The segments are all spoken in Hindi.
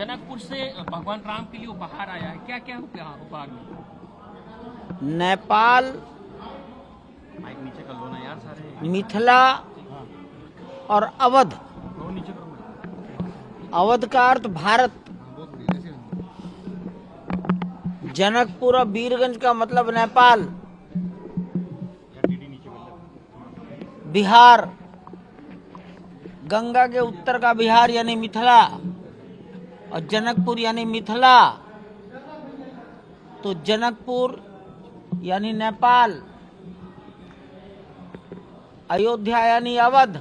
जनकपुर से भगवान राम के लिए उपहार आया है, क्या क्या उपहार में? नेपाल, नीचे कर लो ना यार सारे। मिथिला और अवध। अवध का अर्थ भारत। जनकपुर और वीरगंज का मतलब नेपाल, बिहार, गंगा के उत्तर का बिहार यानी मिथिला, और जनकपुर यानी मिथिला, तो जनकपुर यानी नेपाल, अयोध्या यानी अवध,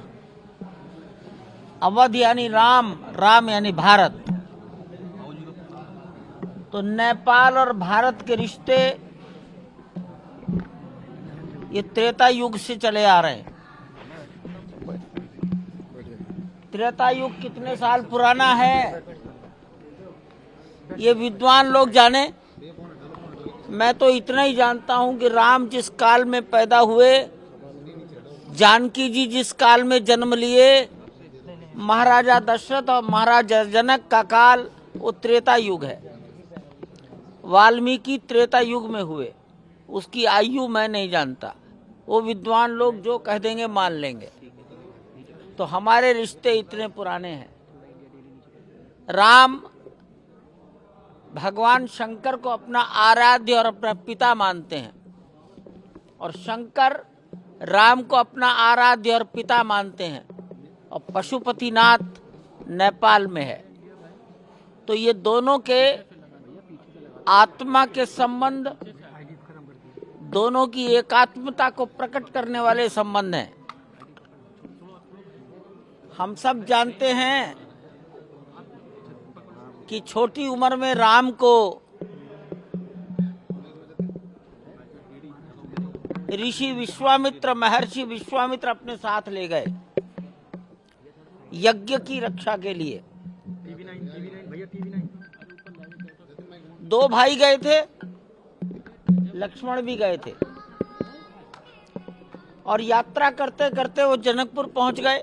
अवध यानी राम, राम यानी भारत। तो नेपाल और भारत के रिश्ते ये त्रेता युग से चले आ रहे हैं। त्रेता युग कितने साल पुराना है ये विद्वान लोग जाने। मैं तो इतना ही जानता हूं कि राम जिस काल में पैदा हुए, जानकी जी जिस काल में जन्म लिए, महाराजा दशरथ और महाराजा जनक का काल वो त्रेता युग है। वाल्मीकि त्रेता युग में हुए, उसकी आयु मैं नहीं जानता, वो विद्वान लोग जो कह देंगे मान लेंगे। तो हमारे रिश्ते इतने पुराने हैं। राम भगवान शंकर को अपना आराध्य और अपना पिता मानते हैं, और शंकर राम को अपना आराध्य और पिता मानते हैं, और पशुपतिनाथ नेपाल में है। तो ये दोनों के आत्मा के संबंध, दोनों की एकात्मता को प्रकट करने वाले संबंध हैं। हम सब जानते हैं कि छोटी उम्र में राम को ऋषि विश्वामित्र, महर्षि विश्वामित्र अपने साथ ले गए यज्ञ की रक्षा के लिए। दो भाई गए थे, लक्ष्मण भी गए थे, और यात्रा करते करते वो जनकपुर पहुंच गए।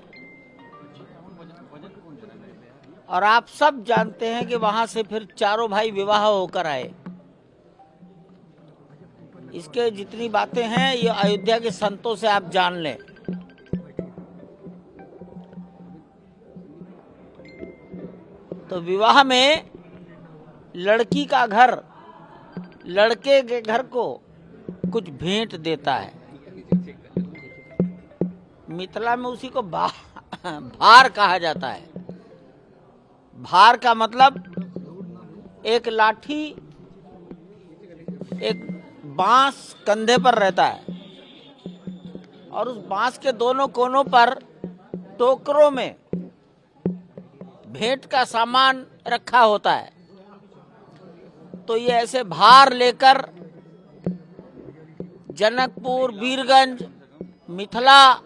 और आप सब जानते हैं कि वहां से फिर चारों भाई विवाह होकर आए। इसके जितनी बातें हैं ये अयोध्या के संतों से आप जान लें। तो विवाह में लड़की का घर लड़के के घर को कुछ भेंट देता है। मिथिला में उसी को भार कहा जाता है। भार का मतलब एक लाठी, एक बांस कंधे पर रहता है, और उस बांस के दोनों कोनों पर टोकरों में भेंट का सामान रखा होता है। तो ये ऐसे भार लेकर जनकपुर, वीरगंज, मिथिला,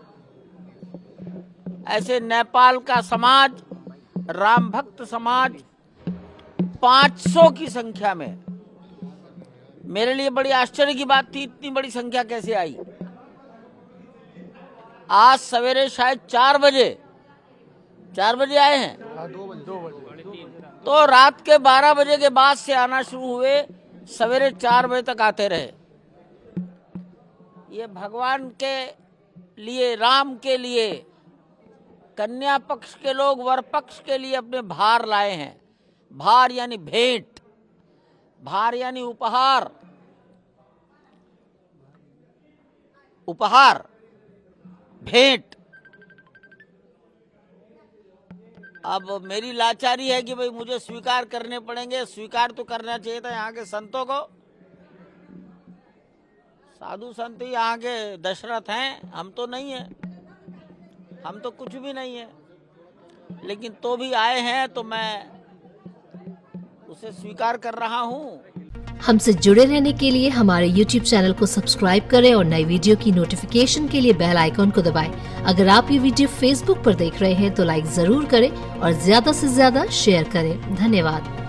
ऐसे नेपाल का समाज, राम भक्त समाज 500 की संख्या में। मेरे लिए बड़ी आश्चर्य की बात थी, इतनी बड़ी संख्या कैसे आई। आज सवेरे शायद 4 बजे आए हैं, 2 बजे। तो रात के 12 बजे के बाद से आना शुरू हुए, सवेरे 4 बजे तक आते रहे। ये भगवान के लिए, राम के लिए, कन्या पक्ष के लोग वर पक्ष के लिए अपने भार लाए हैं। भार यानी भेंट, भार यानी उपहार, उपहार, भेंट। अब मेरी लाचारी है कि भाई मुझे स्वीकार करने पड़ेंगे। स्वीकार तो करना चाहिए था यहाँ के संतों को। साधु संत ही यहाँ के दशरथ हैं, हम तो नहीं है, हम तो कुछ भी नहीं है। लेकिन तो भी आए हैं तो मैं उसे स्वीकार कर रहा हूँ। हमसे जुड़े रहने के लिए हमारे YouTube चैनल को सब्सक्राइब करें और नई वीडियो की नोटिफिकेशन के लिए बेल आइकॉन को दबाएं। अगर आप ये वीडियो Facebook पर देख रहे हैं तो लाइक जरूर करें और ज्यादा से ज्यादा शेयर करें। धन्यवाद।